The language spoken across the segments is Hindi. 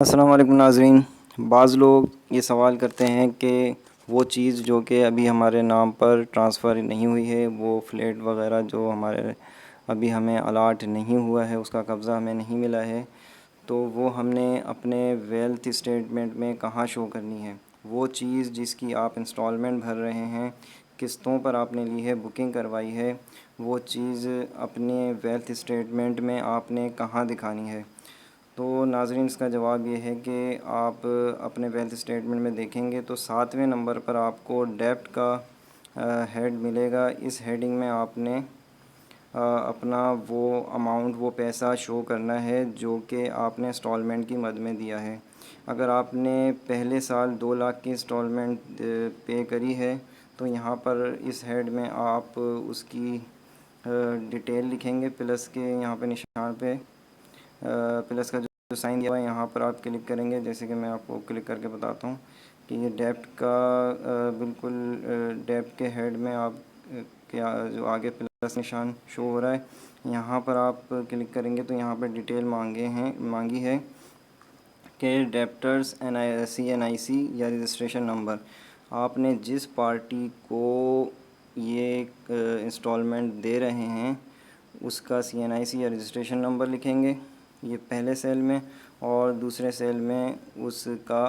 अस्सलाम वालेकुम नाज़रीन। बाज़ लोग ये सवाल करते हैं कि वो चीज़ जो कि अभी हमारे नाम पर ट्रांसफ़र नहीं हुई है, वो फ्लैट वगैरह जो हमारे अभी हमें अलाट नहीं हुआ है, उसका कब्ज़ा हमें नहीं मिला है, तो वो हमने अपने वेल्थ स्टेटमेंट में कहाँ शो करनी है। वो चीज़ जिसकी आप इंस्टॉलमेंट भर रहे हैं, किस्तों पर आपने ली है, बुकिंग करवाई है, वो चीज़ अपने वेल्थ स्टेटमेंट में आपने कहाँ दिखानी है। तो नाज़रीन, इसका जवाब ये है कि आप अपने वेल्थ स्टेटमेंट में देखेंगे तो 7वें नंबर पर आपको डेब्ट का हेड मिलेगा। इस हेडिंग में आपने अपना वो अमाउंट, वो पैसा शो करना है जो कि आपने इंस्टॉलमेंट की मद में दिया है। अगर आपने पहले साल 2 लाख की इंस्टॉलमेंट पे करी है तो यहाँ पर इस हेड में आप उसकी डिटेल लिखेंगे, प्लस के यहाँ पे निशान पे प्लस का जो साइन दिया हुआ है यहाँ पर आप क्लिक करेंगे। जैसे कि मैं आपको क्लिक करके बताता हूँ कि ये डेब्ट का बिल्कुल डेब्ट के हेड में आप क्या जो आगे प्लस निशान शो हो रहा है, यहाँ पर आप क्लिक करेंगे तो यहाँ पर डिटेल मांगी है कि डेप्टर्स CNIC या रजिस्ट्रेशन नंबर। आपने जिस पार्टी को ये इंस्टॉलमेंट दे रहे हैं उसका CNIC या रजिस्ट्रेशन नंबर लिखेंगे, ये पहले सेल में, और दूसरे सेल में उसका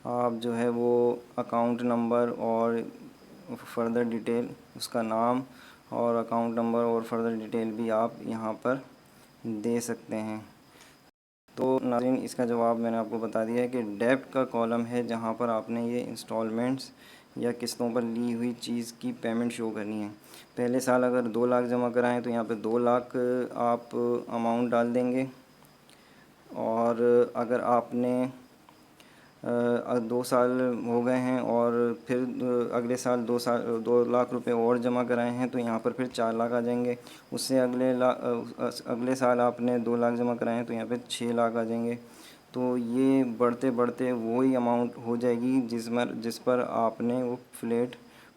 आप जो है वो अकाउंट नंबर और फर्दर डिटेल, उसका नाम और अकाउंट नंबर और फर्दर डिटेल भी आप यहाँ पर दे सकते हैं। तो नाज़रीन, इसका जवाब मैंने आपको बता दिया है कि डेब्ट का कॉलम है जहाँ पर आपने ये इंस्टॉलमेंट्स या किस्तों पर ली हुई चीज़ की पेमेंट शो करनी है। पहले साल अगर 2 लाख जमा कराएं तो यहाँ पे 2 लाख आप अमाउंट डाल देंगे, और अगर आपने 2 साल हो गए हैं और फिर अगले साल 2 लाख रुपए और जमा कराए हैं तो यहाँ पर फिर 4 लाख आ जाएंगे। उससे अगले साल आपने 2 लाख जमा कराए हैं तो यहाँ पे 6 लाख आ जाएंगे। तो ये बढ़ते बढ़ते वही अमाउंट हो जाएगी जिस पर आपने वो फ्लैट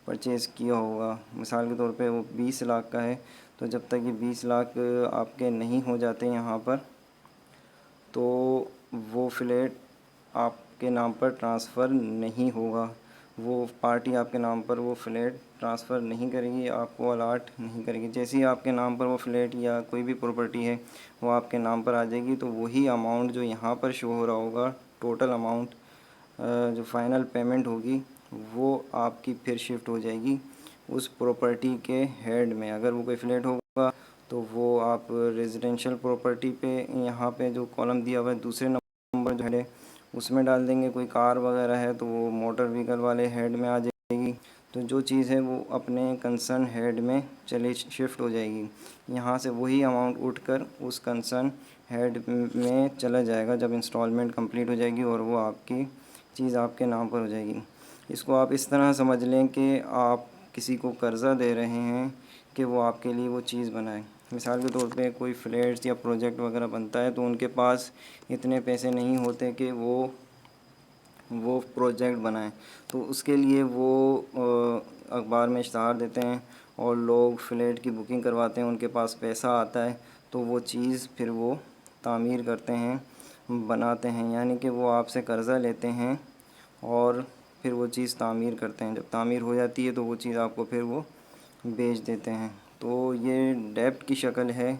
परचेज़ किया होगा। मिसाल के तौर पे वो 20 लाख का है, तो जब तक ये 20 लाख आपके नहीं हो जाते यहाँ पर, तो वो फ्लैट आपके नाम पर ट्रांसफ़र नहीं होगा। वो पार्टी आपके नाम पर वो फ्लैट ट्रांसफ़र नहीं करेगी, आपको अलाट नहीं करेगी। जैसे ही आपके नाम पर वो फ्लैट या कोई भी प्रॉपर्टी है वो आपके नाम पर आ जाएगी, तो वही अमाउंट जो यहाँ पर शो हो रहा होगा, टोटल अमाउंट जो फ़ाइनल पेमेंट होगी, वो आपकी फिर शिफ्ट हो जाएगी उस प्रॉपर्टी के हेड में। अगर वो कोई फ्लैट होगा तो वो आप रेजिडेंशियल प्रॉपर्टी पे यहाँ पे जो कॉलम दिया हुआ है दूसरे नंबर जो है उसमें डाल देंगे। कोई कार वगैरह है तो वो मोटर व्हीकल वाले हेड में आ जाएगी। तो जो चीज़ है वो अपने कंसर्न हेड में चले शिफ्ट हो जाएगी। यहाँ से वही अमाउंट उठकर उस कंसर्न हेड में चला जाएगा जब इंस्टॉलमेंट कंप्लीट हो जाएगी और वो आपकी चीज़ आपके नाम पर हो जाएगी। इसको आप इस तरह समझ लें कि आप किसी को कर्ज़ा दे रहे हैं कि वो आपके लिए वो चीज़ बनाए। मिसाल के तौर पे कोई फ्लैट्स या प्रोजेक्ट वगैरह बनता है तो उनके पास इतने पैसे नहीं होते कि वो प्रोजेक्ट बनाएं, तो उसके लिए वो अखबार में इश्तहार देते हैं और लोग फ्लैट की बुकिंग करवाते हैं। उनके पास पैसा आता है तो वो चीज़ फिर वो तामीर करते हैं, बनाते हैं, यानी कि वो आपसे कर्ज़ा लेते हैं और फिर वो चीज़ तामीर करते हैं। जब तामीर हो जाती है तो वो चीज़ आपको फिर वो बेच देते हैं। तो ये डेब्ट की शक्ल है।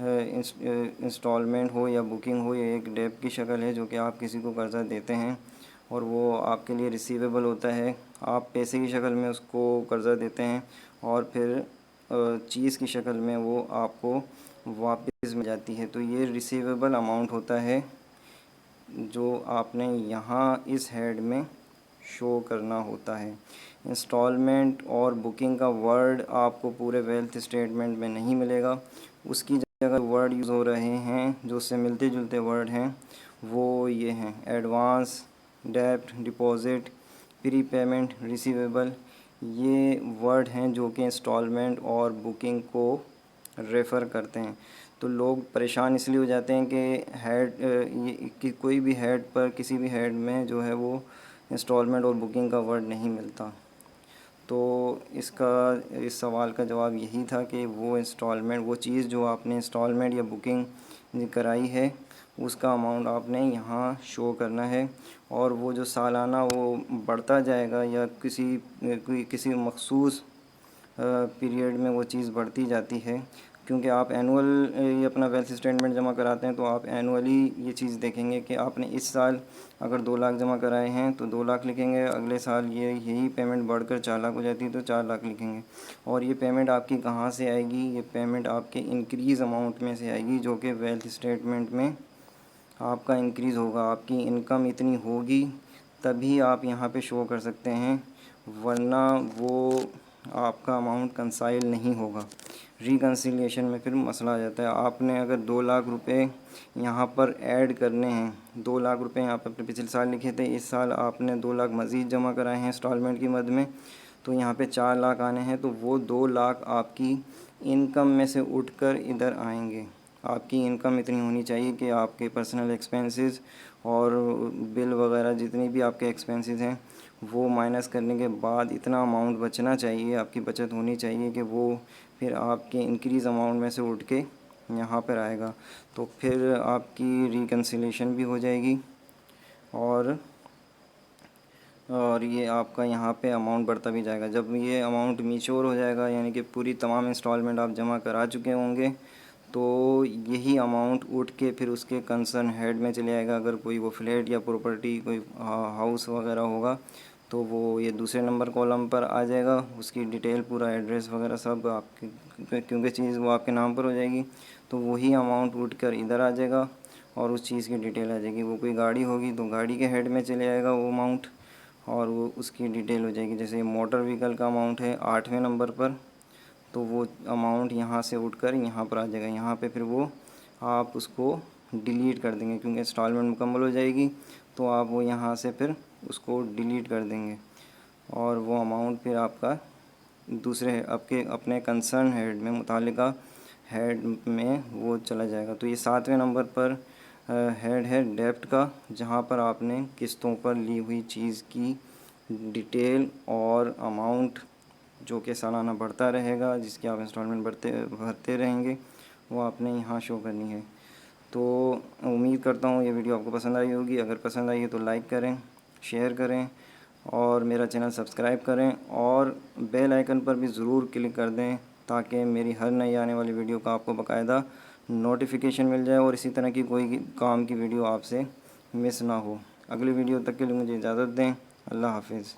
इंस्टॉलमेंट हो या बुकिंग हो, ये एक डेब्ट की शक्ल है जो कि आप किसी को कर्ज़ा देते हैं और वो आपके लिए रिसीवेबल होता है। आप पैसे की शक्ल में उसको कर्ज़ा देते हैं और फिर चीज़ की शक्ल में वो आपको वापस मिल जाती है। तो ये रिसीवेबल अमाउंट होता है जो आपने यहाँ इस हेड में शो करना होता है। इंस्टॉलमेंट और बुकिंग का वर्ड आपको पूरे वेल्थ स्टेटमेंट में नहीं मिलेगा। उसकी जगह वर्ड यूज़ हो रहे हैं जो उससे मिलते जुलते वर्ड हैं, वो ये हैं: एडवांस, डेब्ट, डिपॉज़िट, प्री पेमेंट, रिसीवेबल। ये वर्ड हैं जो कि इंस्टॉलमेंट और बुकिंग को रेफ़र करते हैं। तो लोग परेशान इसलिए हो जाते हैं कि ये कि कोई भी हेड पर, किसी भी हेड में जो है वो इंस्टॉलमेंट और बुकिंग का वर्ड नहीं मिलता। तो इस सवाल का जवाब यही था कि वो इंस्टॉलमेंट, वो चीज़ जो आपने इंस्टॉलमेंट या बुकिंग कराई है, उसका अमाउंट आपने यहाँ शो करना है। और वो जो सालाना वो बढ़ता जाएगा या किसी मखसूस पीरियड में वो चीज़ बढ़ती जाती है, क्योंकि आप एनुअल ये अपना वेल्थ स्टेटमेंट जमा कराते हैं तो आप एनुअली ये चीज़ देखेंगे कि आपने इस साल अगर 2 लाख जमा कराए हैं तो 2 लाख लिखेंगे, अगले साल यही पेमेंट बढ़कर 4 लाख हो जाती है तो 4 लाख लिखेंगे। और ये पेमेंट आपकी कहाँ से आएगी? ये पेमेंट आपके इंक्रीज़ अमाउंट में से आएगी, जो कि वेल्थ स्टेटमेंट में आपका इंक्रीज़ होगा। आपकी इनकम इतनी होगी तभी आप यहाँ पे शो कर सकते हैं, वरना वो आपका अमाउंट कंसाइल नहीं होगा। रिकन्सिलिएशन में फिर मसला आ जाता है। आपने अगर 2 लाख रुपए यहाँ पर ऐड करने हैं, 2 लाख रुपए यहाँ पर अपने पिछले साल लिखे थे, इस साल आपने 2 लाख मज़ीद जमा कराए हैं इंस्टॉलमेंट की मद में, तो यहाँ पे 4 लाख आने हैं, तो वो 2 लाख आपकी इनकम में से उठकर इधर आएंगे। आपकी इनकम इतनी होनी चाहिए कि आपके पर्सनल एक्सपेंसेस और बिल वगैरह जितनी भी आपके एक्सपेंसेस हैं वो माइनस करने के बाद इतना अमाउंट बचना चाहिए, आपकी बचत होनी चाहिए कि वो फिर आपके इंक्रीज़ अमाउंट में से उठ के यहाँ पर आएगा। तो फिर आपकी रिकन्सिलेशन भी हो जाएगी और ये आपका यहाँ पे अमाउंट बढ़ता भी जाएगा। जब ये अमाउंट मैच्योर हो जाएगा, यानी कि पूरी तमाम इंस्टॉलमेंट आप जमा करा चुके होंगे, तो यही अमाउंट उठ के फिर उसके कंसर्न हेड में चले आएगा। अगर कोई वो फ्लैट या प्रॉपर्टी कोई हाउस वगैरह होगा तो वो ये दूसरे नंबर कॉलम पर आ जाएगा, उसकी डिटेल पूरा एड्रेस वगैरह सब आपके, क्योंकि चीज़ वो आपके नाम पर हो जाएगी, तो वही अमाउंट उठ कर इधर आ जाएगा और उस चीज़ की डिटेल आ जाएगी। वो कोई गाड़ी होगी तो गाड़ी के हेड में चले आएगा वो अमाउंट और वो उसकी डिटेल हो जाएगी। जैसे मोटर व्हीकल का अमाउंट है 8वें नंबर पर, तो वो अमाउंट यहाँ से उठकर यहाँ पर आ जाएगा। यहाँ पे फिर वो आप उसको डिलीट कर देंगे, क्योंकि इंस्टॉलमेंट मुकम्मल हो जाएगी तो आप वो यहाँ से फिर उसको डिलीट कर देंगे और वो अमाउंट फिर आपका दूसरे आपके अपने कंसर्न हेड में मुतालिका हेड में वो चला जाएगा। तो ये 7वें नंबर पर हेड है डेब्ट का, जहाँ पर आपने किस्तों पर ली हुई चीज़ की डिटेल और अमाउंट जो कि सालाना बढ़ता रहेगा, जिसकी आप इंस्टॉलमेंट भरते रहेंगे, वो आपने यहाँ शो करनी है। तो उम्मीद करता हूँ ये वीडियो आपको पसंद आई होगी। अगर पसंद आई है तो लाइक करें, शेयर करें और मेरा चैनल सब्सक्राइब करें और बेल आइकन पर भी ज़रूर क्लिक कर दें, ताकि मेरी हर नई आने वाली वीडियो का आपको बाकायदा नोटिफिकेशन मिल जाए और इसी तरह की कोई काम की वीडियो आपसे मिस ना हो। अगली वीडियो तक के लिए मुझे इजाज़त दें। अल्लाह हाफिज़।